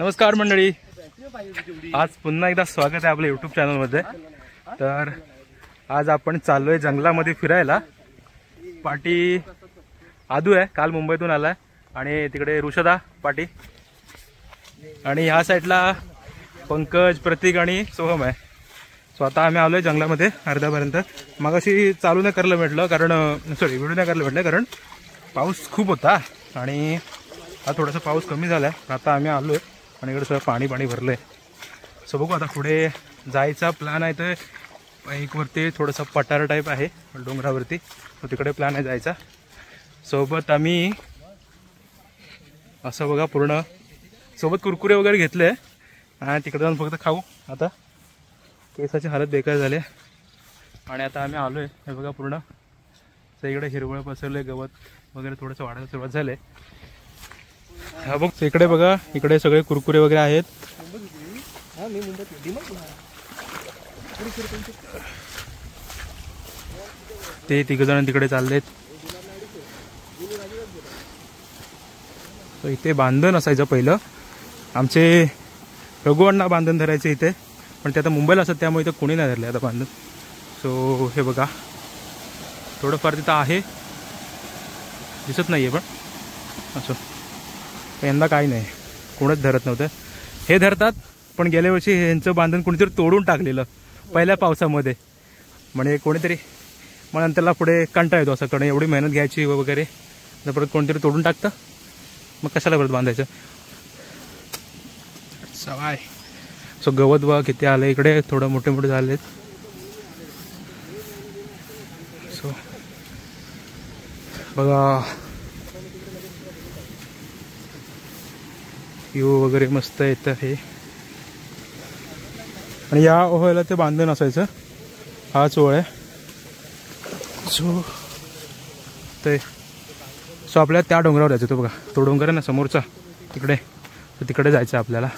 नमस्कार मंडळी, आज पुन्हा एकदा स्वागत आहे आपल्या यूट्यूब चॅनलमध्ये। तर आज आपण चाललोय जंगलामध्ये फिरायला। पाटी आदू आहे, काल मुंबईतून आलाय, आणि तिकडे ऋषदा पाटी, आणि ह्या साईडला पंकज, प्रतीक आणि सोहम आहे। सो आता आम्ही आलोय जंगलामध्ये अर्ध्यापर्यंत। मगाशी चालू नाही करायला म्हटलं कारण व्हिडिओ नाही करायला म्हटलं कारण पाऊस खूप होता, आणि आता थोडासा पाऊस कमी झालाय। आता आम्ही आलोय आणि इकडे सगळं पाणी भरलंय। सो बघू आता पुढे जायचा प्लॅन आहे। तर एक वरती थोडासा पठार टाईप आहे डोंगरावरती, तो तिकडे प्लॅन आहे जायचा। सोबत आम्ही असं बघा पूर्ण सोबत कुरकुरे वगैरे घेतले, आणि तिकडे जाऊन फक्त खाऊ। आता केसाची हालत बेकार झाली, आणि आता आम्ही आलोय हे बघा पूर्ण इकडे हिरवळ पसरले, गवत वगैरे थोडंसं वाढायला सुरुवात झाले। हा बघ इकडे बघा, इकडे सगळे कुरकुरे वगैरे आहेत। ते तिघ जण तिकडे चाललेत। इथे बांधण असायचं पहिलं, आमचे रघुअण्णा बांधण धरायचे इथे, पण ते आता मुंबईला असतात त्यामुळे इथं कोणी नाही धरले आता बांधण। सो हे बघा थोडंफार तिथं आहे, दिसत नाहीये पण असं यंदा काही नाही, कोणच धरत नव्हतं। हे धरतात, पण गेल्या वर्षी यांचं बांधण कोणीतरी तोडून टाकलेलं पहिल्या पावसामध्ये, म्हणजे कोणीतरी मग नंतरला पुढे कंटाळा येतो असं कारण एवढी मेहनत घ्यायची वगैरे, जर परत कोणतरी तोडून टाकतं मग कशाला परत बांधायचं सवाय। सो गवत बघा किती आलं इकडे, थोडं मोठे मोठे झालेत। सो बघा व्ह्यू वगैरे मस्त येतं हे, आणि या ओहळ्याला ते बांधण असायचं, हाच ओळ आहे। सो ते आपल्याला त्या डोंगरावर जायचं, तो बघा तो डोंगर आहे ना समोरचा तिकडे, तर तिकडे जायचं आपल्याला।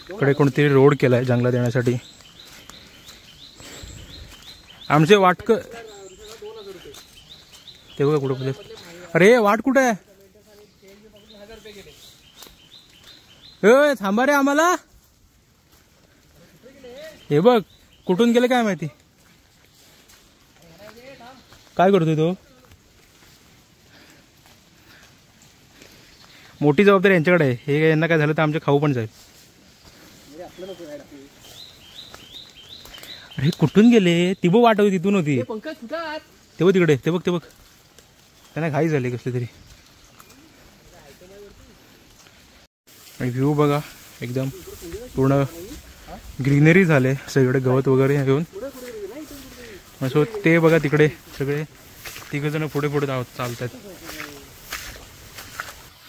इकडे कोणतरी रोड केलाय जंगलात येण्यासाठी। आमचे वाटक ते बघा कुठं, अरे वाट कुठे आहे? थांबा रे आम्हाला, हे बघ कुठून गेले काय माहिती। काय करतोय तो? मोठी जबाबदारी यांच्याकडे आहे, हे यांना काय झालं तर आमचे खाऊ पण जाईल। अरे कुठून गेले? ती बघ वाट होती तिथून होती, ते बघ तिकडे, ते बघ त्यांना घाई झाली कसली तरी। आणि व्ह्यू बघा एकदम पूर्ण ग्रीनरी झाले, सगळे गवत वगैरे घेऊन। सो ते बघा तिकडे सगळे तिघ जण पुढे चालतात।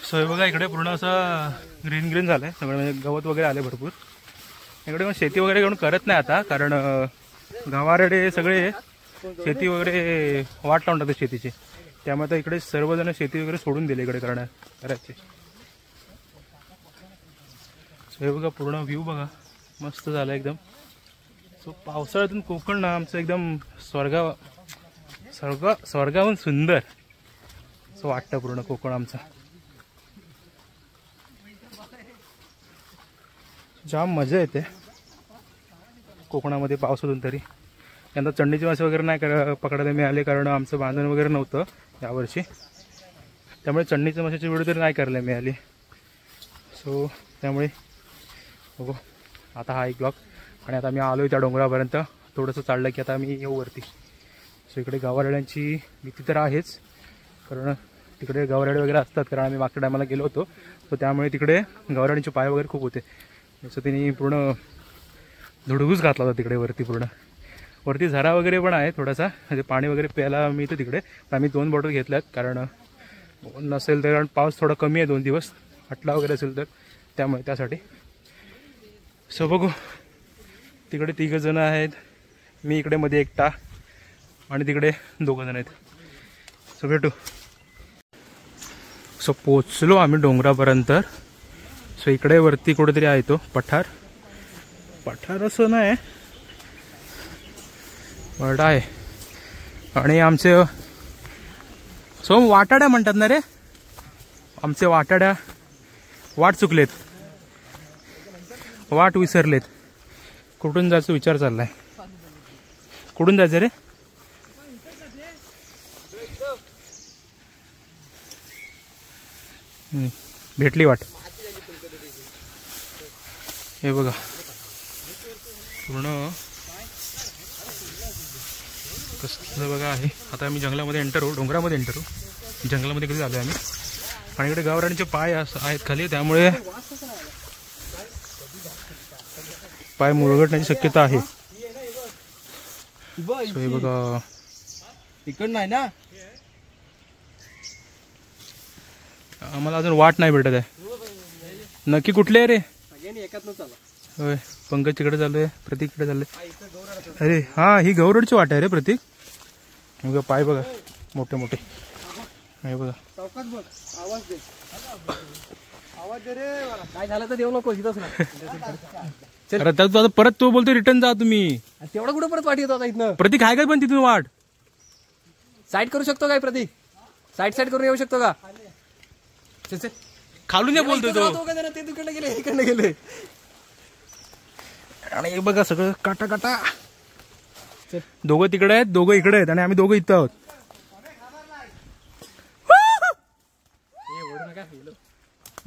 सो हे बघा इकडे पूर्ण असं ग्रीन झालंय सगळं, म्हणजे गवत वगैरे आले भरपूर। इकडे पण शेती वगैरे कोण करत नाही आता, कारण गावाकडे सगळे शेती वगैरे वाट लावून टाकतात शेतीची, त्यामुळे आता इकडे सर्वजण शेती वगैरे सोडून दिले इकडे करायचे। सो हे बघा पूर्ण व्ह्यू बघा मस्त झाला एकदम। सो पावसाळ्यातून कोकण ना आमचं एकदम स्वर्गाहून सुंदर असं वाटतं पूर्ण कोकण आमचा। जाम मजा येते कोकणामध्ये पावसातून। तरी यंदा चंडीची मासे वगैरे नाही पकडायला मिळाले, कारण आमचं बांधण वगैरे नव्हतं यावर्षी, त्यामुळे चंडीच्या माशाची व्हिडिओ तरी नाही करायला मिळाली। सो त्यामुळे बघू आता हा एक ब्लॉग, आणि आता मी आलोय त्या डोंगरापर्यंत, थोडंसं चाललं की आता मी येऊ वरती। सो इकडे गावराड्यांची भीती तर आहेच, कारण तिकडे गावराडे वगैरे असतात, कारण आम्ही मागच्या टायमाला गेलो होतो, सो त्यामुळे तिकडे गावराड्यांचे पाय वगैरे खूप होते। जसं त्यांनी पूर्ण धुडगूस घातला होता तिकडे वरती। पूर्ण वरती झरा वगैरे पण आहे थोडासा, म्हणजे पाणी वगैरे प्यायला मिळतं तिकडे। आम्ही 2 बॉटल घेतल्यात, कारण नसेल तर, कारण पाऊस थोडा कमी आहे 2 दिवस, हटला वगैरे असेल तर त्यामुळे त्यासाठी। सो बघू तिकडे 3 जण आहेत, मी इकडे मध्ये एकटा, आणि तिकडे 2 जण आहेत। सो भेटू। सो पोचलो आम्ही डोंगरापर्यंत। सो इकडे वरती कुठेतरी आहे तो पठार असं नाही, वरडा आहे, आणि आमचे सोम वाटाड्या म्हणतात ना रे, आमचे वाटाड्या वाट चुकलेत, वाट विसरलेत. कुठून जायचं विचार चाललाय. कुठून जायचं रे? भेटली वाट. हे बघा पूर्ण कसं बघा आहे. आता आम्ही जंगलामध्ये एंटर होऊ, डोंगरामध्ये एंटर होऊ. जंगलामध्ये कधी झालो आम्ही. आणि इकडे गावरांचे पाय आहेत खाली, त्यामुळे पाय मुरगटण्याची शक्यता आहे. हे बघा तिकड नाही ना, आम्हाला अजून वाट नाही भेटत आहे. नक्की कुठले आहे रे? होय, पंकज तिकडे चालू आहे, प्रतीक तिकडे चाललंय. अरे हा, ही गौरडची वाट आहे रे प्रतीक. बघा पाय बघा मोठे मोठे. हे बघा काय झालं तर देऊ नको इथंच ना. अरे आता परत तो बोलतो रिटर्न जा तुम्ही. तेवढा कुठं परत वाट येतो आता इथनं? प्रतीक आहे काय पण तिथून वाट? साईड करू शकतो काय प्रतीक? साईड करून येऊ शकतो का? खालून नाही बोलतोय तो. ते तिकडे गेले, इकडे गेले. आणि हे बघा सगळं काटा काटा. दोघं तिकडे आहेत, दोघं इकडे आहेत, आणि आम्ही दोघं इथं आहोत.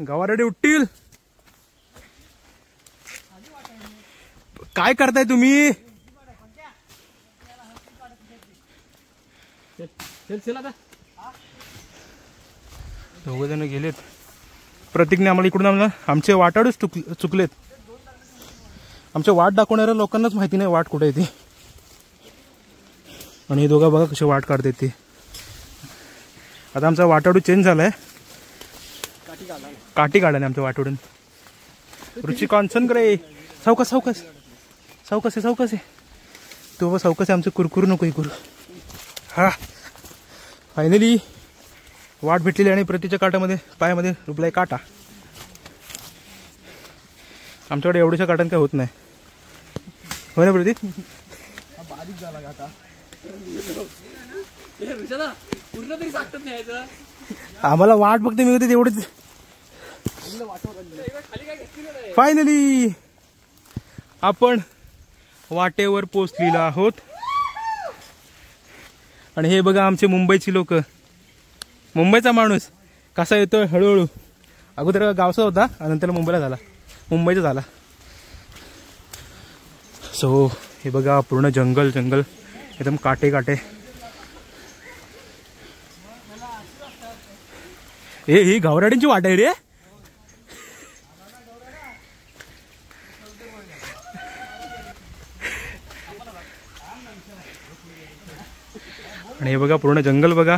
गावारेडे उठतील. काय करताय तुम्ही? दोघ जण गेलेत. प्रतीकने आम्हाला इकडून आमचे वाटाडूच चुकलेत. आमच्या वाट दाखवणाऱ्या लोकांनाच माहिती नाही वाट कुठे येते. आणि हे दोघं बघा कसे वाट काढतात ते. आता आमचा वाटाडू चेंज झालाय, काठी काढाने आमच्या वाटाडून. रुची कॉन्सन करे. सावकाश सावकाश सावकाश आहे, सावकाश आहे तो. सावकाश आहे आमचं, कुरकुरू नको करू. हा फायनली वाट भेटलेली. आणि प्रतीच्या काटामध्ये पायामध्ये रुपलाय काटा. आमच्याकडे एवढ्याशा काटाने काय होत नाही, हो ना प्रतीक? बारीक झाला काटा. पूर्ण तरी सांगतात नाही. आम्हाला वाट बघते मी होते तेवढेच. फायनली आपण वाटेवर पोचलेलो आहोत. आणि हे बघा आमचे मुंबईची लोक. मुंबईचा माणूस कसा येतोय हळूहळू. अगोदर गावचा होता, नंतर मुंबईला झाला, मुंबईचा झाला. सो हे बघा पूर्ण जंगल जंगल, एकदम काटे काटे. ही गावराड्यांची वाट आहे रे. आणि हे बघा पूर्ण जंगल बघा,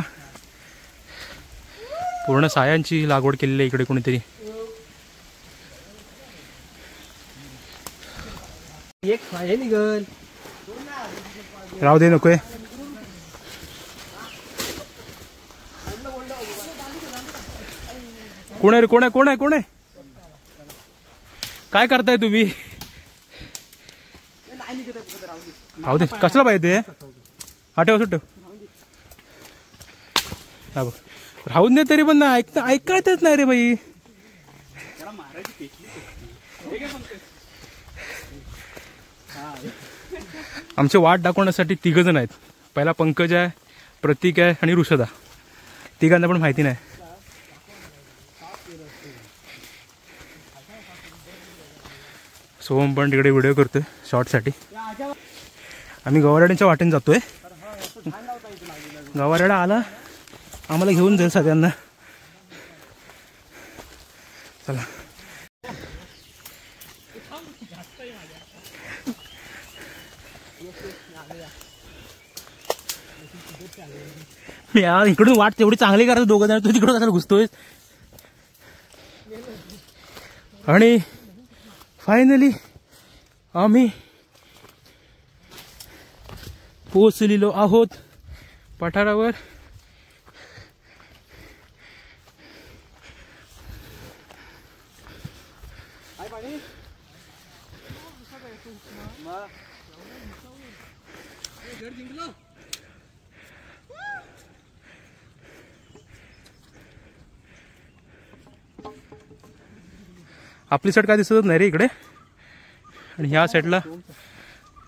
पूर्ण सायांची लागवड केलेली आहे इकडे कोणीतरी. एक आहे निघल, राहू दे नकोय. कोण आहे रे? कोण आहे? कोण आहे? कोण आहे? काय करताय तुम्ही? राहू दे. कसला पाहिजे ते? हा ठेव, सुट ठेव. राहून दे तरी पण ऐकायचंच नाही रे बाई. आमचे वाट दाखवण्यासाठी 3 जण आहेत. पहिला पंकज आहे, प्रतीक आहे आणि ऋषदा. तिघांना पण माहिती नाही. सोहम पण तिकडे व्हिडिओ करतोय शॉर्टसाठी. आम्ही गवारेड्यांच्या वाटेने जातोय. गवारेडा आला आम्हाला घेऊन जाईल सगळ्यांना. चला. यार इकडून वाट तेवढी चांगली करतो दोघं जण, तू तिकडून कशाला घुसतोय? आणि फायनली आम्ही पोचलेलो आहोत पठारावर. आपली साईड काय दिसतच नाही रे इकडे. आणि ह्या साईडला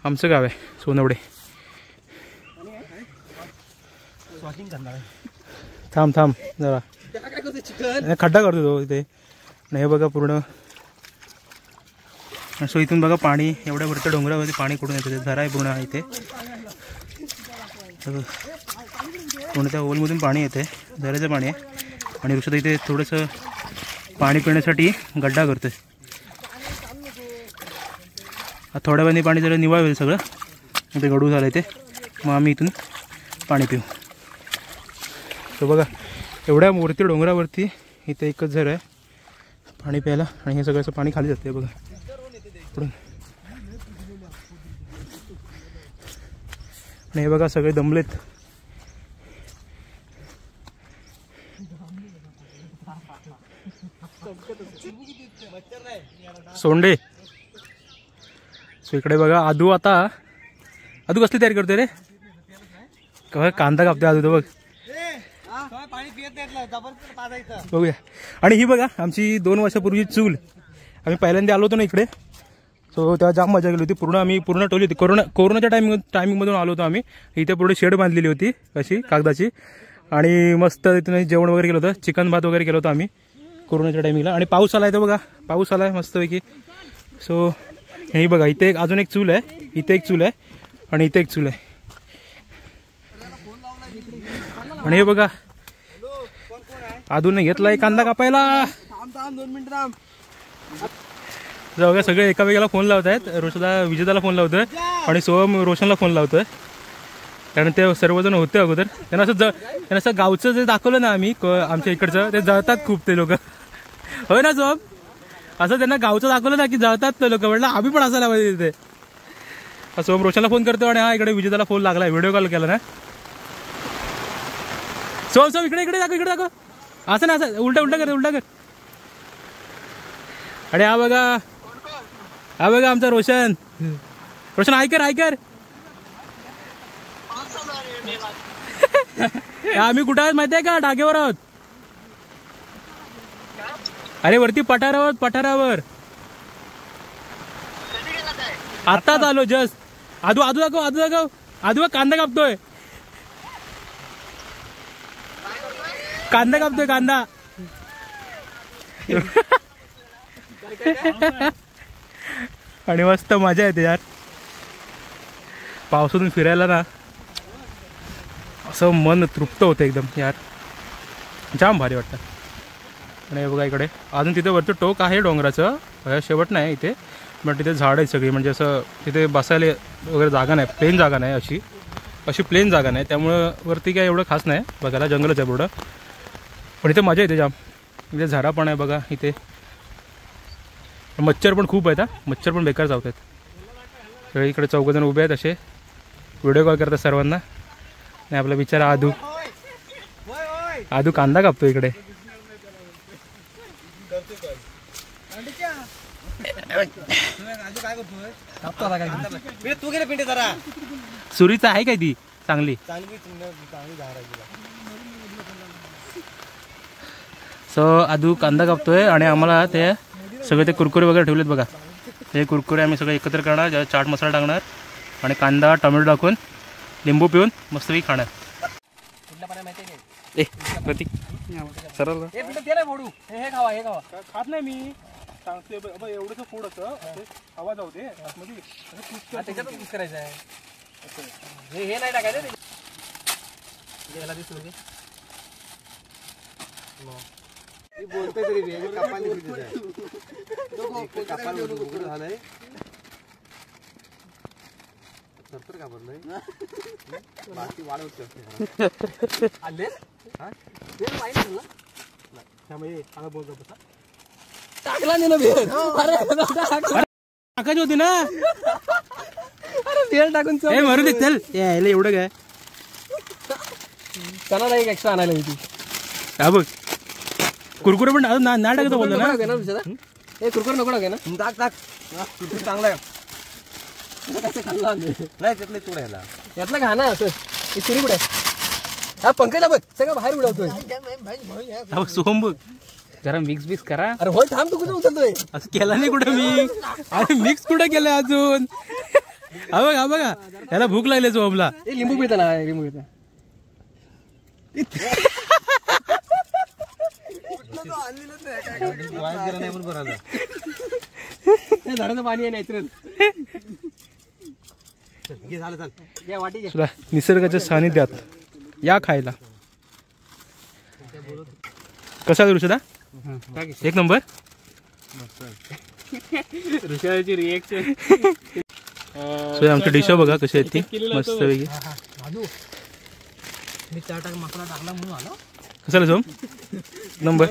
आमचं गाव आहे सोनवडे. थांब थांब जरा खड्डा करतो तो इथे. नाही बघा पूर्ण. सो इथून बघा पाणी एवढ्या वरच्या डोंगरावरती पाणी कुठून येतं. झरा आहे पूर्ण इथे. पूर्ण त्या ओलमधून पाणी येते. झऱ्याचं पाणी आहे. आणि ऋषद इथे थोडंसं पाणी पिण्यासाठी गड्डा करतोय. थोड्या वेळाने पाणी जरा निवाळ होईल सगळं. इथे गडू झालं ते. मग आम्ही इथून पाणी पिऊ. तर बघा एवढ्या वरती डोंगरावरती इथे एकच झर आहे पाणी प्यायला. आणि हे सगळं पाणी खाली जाते बघा पुढून. आणि हे बघा सगळे दमलेत. सोंडे. सो इकडे बघा आदू. आता आदू कसली तयारी करतोय रे. कांदा कापतोय आदू तो बघ. बघूया. आणि ही बघा आमची 2 वर्षापूर्वी चूल. आम्ही पहिल्यांदा आलो होतो ना इकडे. सो तेव्हा जाम मजा गेली होती. आम्ही पूर्ण टोली होती. कोरोनाच्या टायमिंगमधून आलो होतो आम्ही. इथे पूर्ण शेड बांधलेली होती अशी कागदाची. आणि मस्त तिथे जेवण वगैरे केलं होतं. चिकन भात वगैरे केलं होतं आम्ही कोरोनाच्या टायमिंगला. आणि पाऊस आला आहे तो बघा. पाऊस आला आहे मस्तपैकी. सो हे बघा इथे अजून एक चूल आहे. इथे एक चूल आहे आणि इथे एक चूल आहे. आणि हे बघा आदूने घेतलाय कांदा कापायला. बघा सगळे एकामेकाला फोन लावत आहेत. रोशदा विजेताला फोन लावतोय आणि सोहम रोशनला फोन लावतोय. कारण ते सर्वजण होते अगोदर. त्यांना असं गावचं जे दाखवलं ना आम्ही आमच्या इकडचं ते जळतात खूप ते लोक. होय ना सोहम. असं त्यांना गावचं दाखवलं ना की जळतात ते लोक. म्हटलं आम्ही पण असायला पाहिजे तिथे. सोहम रोशनला फोन करतो आणि हा इकडे विजेताला फोन लागलाय. व्हिडिओ कॉल केला ना. सोहम इकडे इकडे दाखव. इकडे दाखव. असं ना असं उलटा उलटा कर. उलटा कर. आणि हा बघा आमचा रोशन. रोशन ऐकर. आम्ही कुठं आहोत माहिती आहे का. डागेवर आहोत. अरे वरती पठारावर आत्ताच आलो जस्ट. आदू दाखव. आदू कांदा कापतोय. कांदा आणि मस्त मजा येते यार पावसातून फिरायला ना. असं मन तृप्त होतं एकदम यार. जाम भारी वाटतं. आणि बघा इकडे अजून तिथे वरचं टोक आहे डोंगराचं. शेवट नाही इथे. पण तिथे झाड आहेत सगळी. म्हणजे असं तिथे बसायला वगैरे जागा नाही. प्लेन जागा नाही. अशी प्लेन जागा नाही. त्यामुळं वरती काय एवढं खास नाही बघायला. जंगलच आहे पुढं. पण इथे मजा येते जाम. इथे झाडा पण आहे बघा इथे. मच्छर पण खूप आहेत. मच्छर पण बेकार चावतात. सगळे इकडे 4 जण उभे आहेत असे. व्हिडिओ कॉल करतात सर्वांना. आणि आपला बिचारा आदू कांदा कापतो इकडे. सुरीचा आहे काय ती चांगली. सो आदू कांदा कापतोय आणि आम्हाला ते सगळे ते कुरकुरे वगैरे ठेवलेत बघा. हे कुरकुरे आम्ही सगळे एकत्र करणार. ज्यात चाट मसाला टाकणार आणि कांदा टोमॅटो टाकून लिंबू पिऊन मस्तपैकी खाणार. प्रतीक सरळ खात नाही मी. सांगतोय एवढंच फूड असं आवाज जाऊ दे. करायचं आहे हे नाही टाकायचं. बोलतोय तरी झालंय. तर का बोललोय बाकी वाढवतो. टाकला नाही ना. टाकायची होती ना. अरे तेल टाकून मरू दे. चल यायला एवढं काय त्याला एक एक्स्ट्रा आणायला मी. हा बघ कुरकुरे पण नाही टाकतो बोलतो ना. हे कुरकुरे नको टाके ना. टाक चांगला आहे. नाही त्यातलं तुडायला यातलं खा ना. असं सुरी कुठे हा पंकजला बघ सगळं बाहेर उडवतोय. सोहम बघ जरा मिक्स बिक्स करा. अरे होय थांब, तू कुठे उचलतोय? असं केला नाही कुठं मी. अरे मिक्स कुठं केलं अजून. हा बघा याला भूक लागली सोमला. लिंबू पिता ना, लिंबू पिता. झाडाचं पाणी आहे नॅचरल. सुद्धा निसर्गाच्या सानिध्यात या खायला. कसा ऋषदा? एक नंबर. ऋषाची रिएक्शन. आमची डिश बघा कशी आहेत ती मस्त वेगळी. मी चार मसाला टाकला म्हणून आलो. कसं आलं सोम? नंबर.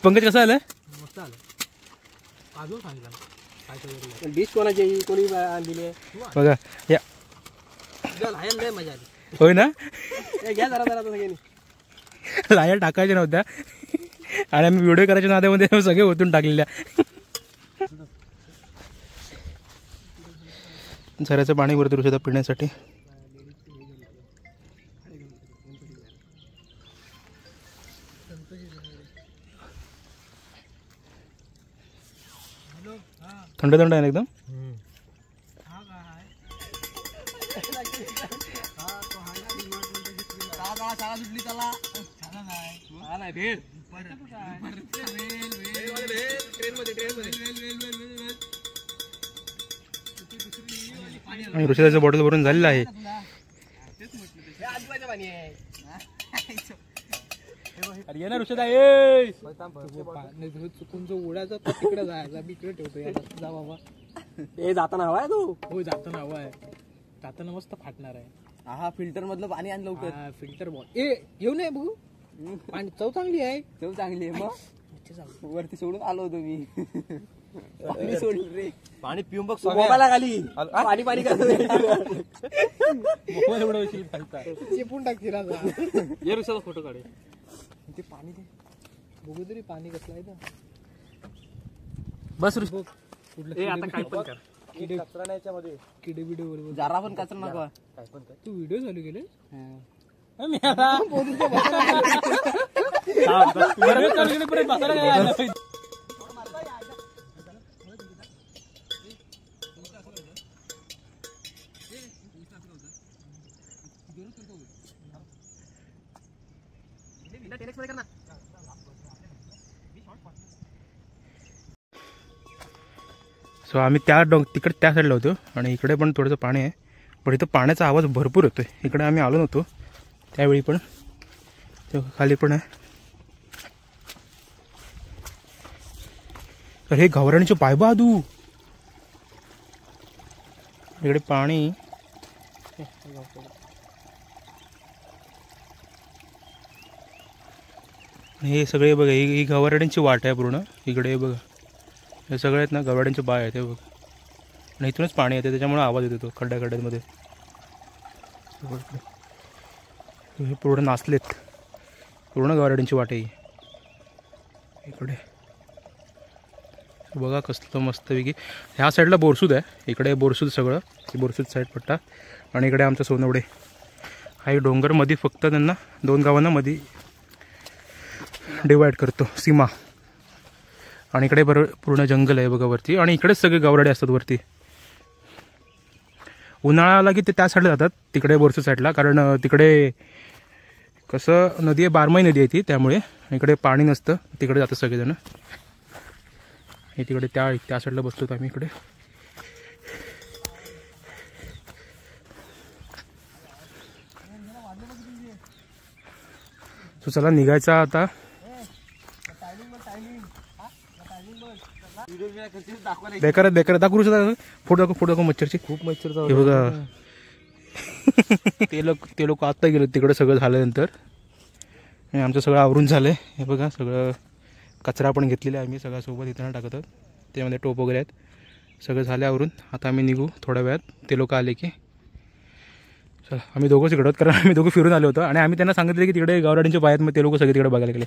पंकज कसं आलं? मस्त आलं. अजून सांगितलं डिश कोणाची कोणी दिली बघा या. लय मजा आली. होय ना. घ्या जरा जरा सगळ्यांनी. लाया टाकायच्या नव्हत्या आणि आम्ही व्हिडिओ करायच्या नाद्यामध्ये सगळे ओतून टाकलेल्या. झऱ्याचं पाणी वरती ऋषदा पिण्यासाठी. थंड थंड आहे ना एकदम. आणि ऋषदाचं बॉटल भरून झालेलं आहे. अरे ना ऋषदा ये. चुकून जो उडायचा तिकडे जायचा. मी इकडे ठेवतो. जा बाबा. ए जाताना हवाय तू? हो जाताना हवाय. जाताना मस्त फाटणार आहे. हा फिल्टर मधलं पाणी आण लवकर. फिल्टर बॉल ए घेऊ नये बघू. पाणी चव चांगली आहे. चव चांगली आहे. मग वरती सोडून आलो होतो मी. पाणी सोडलं रे. पाणी पिऊन बघ. मोबाईलला खाली पाणी पाणी करतो. चिपून टाकतील ये ऋषाला फोटो काढे. ते पाणी दे बघू तरी पाणी कसलं आहे तर. बस ए आता काय पण कर. किडे कचरा नाही याच्यामध्ये. किडे बिडे बरोबर जरा पण कचरा नको. काय पण कर. तू व्हिडिओ चालू केले? सो आम्ही तिकडे त्या साईडला होतो आणि इकडे पण थोडंसं पाणी आहे. पण इथं पाण्याचा आवाज भरपूर होतोय. इकडे आम्ही आलो नव्हतो त्यावेळी पण. खाली पण आहे. तर हे गावराणीचे पायबा आदू. इकडे पाणी. हे सगळे बघा ही गावराण्यांची वाट आहे पूर्ण. इकडे बघा हे सगळे आहेत ना गावराण्यांचे बाय आहेत. हे बघ आणि इथूनच पाणी येते त्याच्यामुळे आवाज येतो तो खड्ड्यामध्ये. हे पूर्ण नाचलेत. पूर्ण गावराण्यांची वाट आहे इकडे. बघा कसलं मस्तपैकी. ह्या साईडला बोरसूद आहे. इकडे बोरसूद सगळं. बोरसूद साईड पट्टा. आणि इकडे आमचा सोनवडे. हा डोंगरमध्ये फक्त त्यांना 2 गावांना मध्ये डिवाइड करतो सीमा. आणि इकडे पूर्ण जंगल आहे बघा वरती. आणि इकडेच सगळे गावराडे असतात वरती. उन्हाळा आला की ते त्या साईडला जातात तिकडे बोरसूद साईडला. कारण तिकडे कसं नदी आहे 12 नदी आहे ती. त्यामुळे इकडे पाणी नसतं. तिकडे जातात सगळेजण. हे तिकडे त्या साईडला बसतो आम्ही इकडे. सो चला निघायचा आता. बेकार दाखवू फोटो दाखव मच्छरची. खूप मच्छर. हे बघा ते लोक आता गेलो तिकडे सगळं झाल्यानंतर. आमचं सगळं आवरून झालंय. हे बघा सगळं कचरा पण घेतलेला आहे आम्ही सगळ्या सोबत इथं टाकतात. त्यामध्ये टोप वगैरे आहेत. सगळं झालं आवरून. आता आम्ही निघू थोड्या वेळात. ते लोक आले की चला आम्ही दोघंच इकडं. कारण आम्ही दोघं फिरून आलो होतो आणि आम्ही त्यांना सांगितलं की तिकडे गावराडींचे पाय आहेत. मग ते लोक सगळे तिकडे बघायला गेले.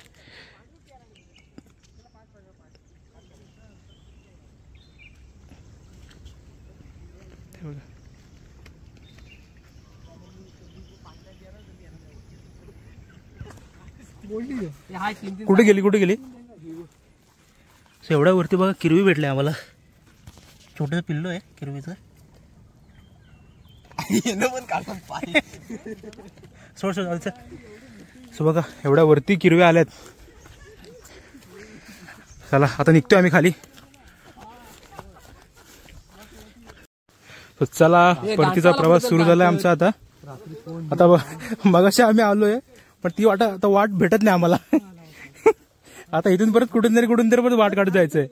कुठे गेली सो एवढ्या वरती बघा किरवी भेटले आम्हाला. छोटंसं पिल्लो आहे किरवीचं. सोड सोड. सो बघा एवढ्या वरती किरव्या आल्यात. चला आता निघतोय आम्ही खाली. चला परतीचा प्रवास सुरू झालाय आमचा आता. आता मगाशी आम्ही आलोय पण ती वाट भेटत नाही आम्हाला. आता इथून परत कुठून तरी परत वाट काढत जायचंय.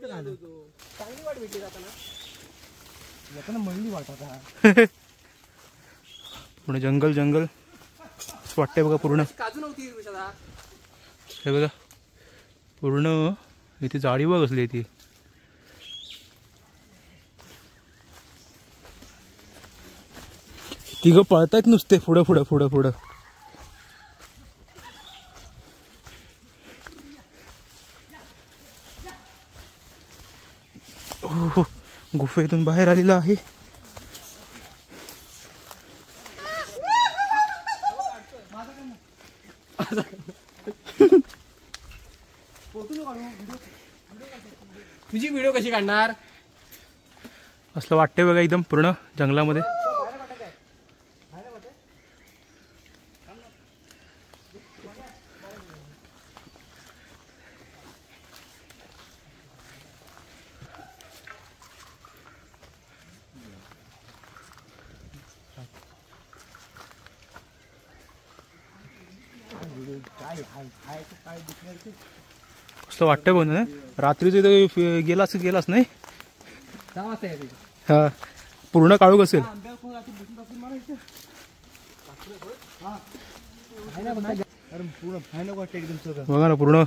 पुणे जंगल जंगल वाटतंय बघा पूर्ण. हे बघा पूर्ण इथे जाळी बघ असली ती. तिघं पळतायत नुसते पुढं पुढं पुढं पुढं. हो गुफेतून बाहेर आलेला आहे. तुझी व्हिडिओ कशी काढणार असलं वाटतंय बघा एकदम पूर्ण जंगलामध्ये. कसं वाटतंय बघ ना. रात्रीच गेलास नाही. हा पूर्ण काळोख असेल. बघा ना पूर्ण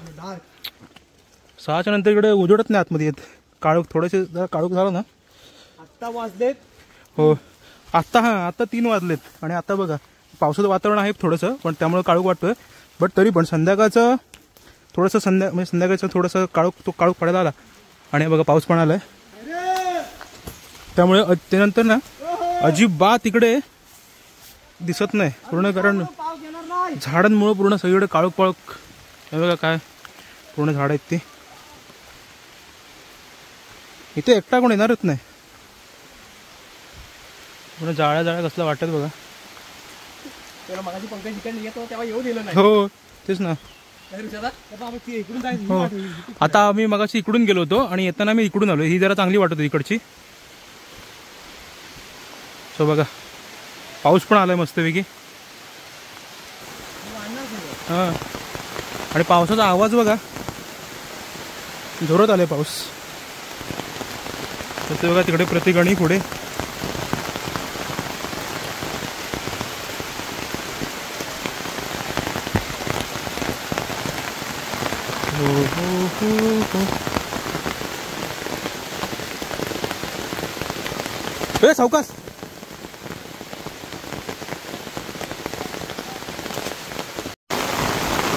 6च्या नंतर इकडे उजडत नाही आतमध्ये येत. काळोख थोडेसे काळोख झाला ना. आत्ता वाजलेत. हो आता 3 वाजलेत आणि आता बघा पावसाचं वातावरण आहे थोडंसं पण त्यामुळे काळोख वाटतोय. बट तरी पण संध्याकाळचं थोडंसं संध्याकाळचं थोडंसं काळोख पडायला आला आणि बघा पाऊस पण आलाय. त्यामुळे त्यानंतर ना अजिबात इकडे दिसत नाही पूर्ण कारण झाडांमुळे पूर्ण सगळीकडे काळोख. हे बघा काय पूर्ण झाड आहेत ती. इथे एकटा कोण येणारच नाही. पूर्ण जाळ्या कसला वाटत बघा. मगाशी पंकज इकडे येतो तेव्हा येऊ दिलं नाही. हो तेच ना. हो आता आम्ही मगाशी इकडून गेलो होतो आणि येताना मी इकडून आलो. ही जरा चांगली वाटत होती इकडची. सो बघा पाऊस पण आलाय मस्तपैकी. हा आणि पावसाचा आवाज बघा जोरात आलाय पाऊस. तसं बघा तिकडे प्रतिगणी पुढे. सावकाश.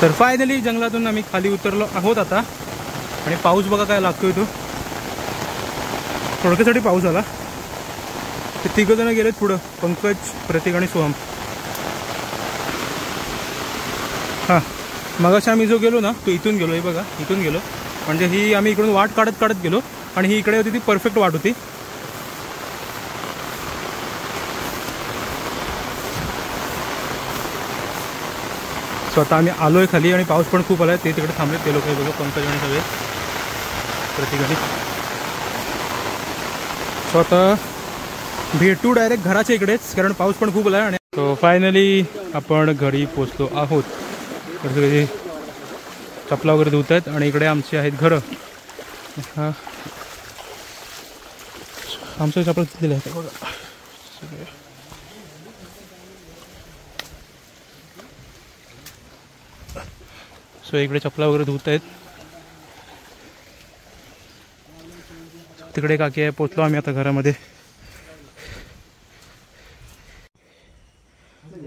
तर फायनली जंगलातून आम्ही खाली उतरलो आहोत आता आणि पाऊस बघा काय लागतोय तो. थोडक्यासाठी पाऊस आला. ते 3 जण गेलेत पुढं. पंकज प्रतीक आणि सोहम. हां मगाशी आम्ही जो गेलो ना तो इथून गेलो. हे बघा इथून गेलो म्हणजे ही आम्ही इकडून वाट काढत गेलो आणि ही इकडे होती ती परफेक्ट वाट होती. स्वतः आम्ही आलोय खाली आणि पाऊस पण खूप आलाय. ते तिकडे थांबले ते लोक. बघा पंकज आणि सगळे प्रतिगाडी. स्वतः भेटू डायरेक्ट घराच्या इकडेच कारण पाऊस पण खूप आलाय. आणि तो फायनली आपण घरी पोचलो आहोत. सगळे चपला वगैरे धुत आहेत आणि इकडे आमची आहेत घरं. हा आमच्या चपला धुतलेल्या आहेत बघा सगळे. सो इकडे चपला वगैरे धुत आहेत. तिकडे काकी आहे. पोचलो आम्ही आता घरामध्ये.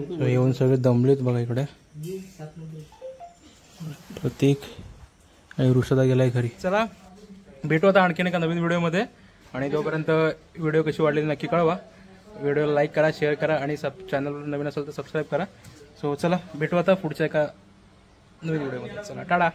सो येऊन सगळे दमलेत बघा इकडे. प्रतीक आणि ऋषदा गेलाय घरी. चला भेटू आता आणखीन एका नवीन व्हिडिओमध्ये आणि तोपर्यंत व्हिडिओ कशी वाटली नक्की कळवा. व्हिडिओला लाईक करा, शेअर करा आणि चॅनलवर नवीन असेल तर सबस्क्राईब करा. सो चला भेटू आता पुढच्या एका नवीन व्हिडिओमध्ये. चला टाटा.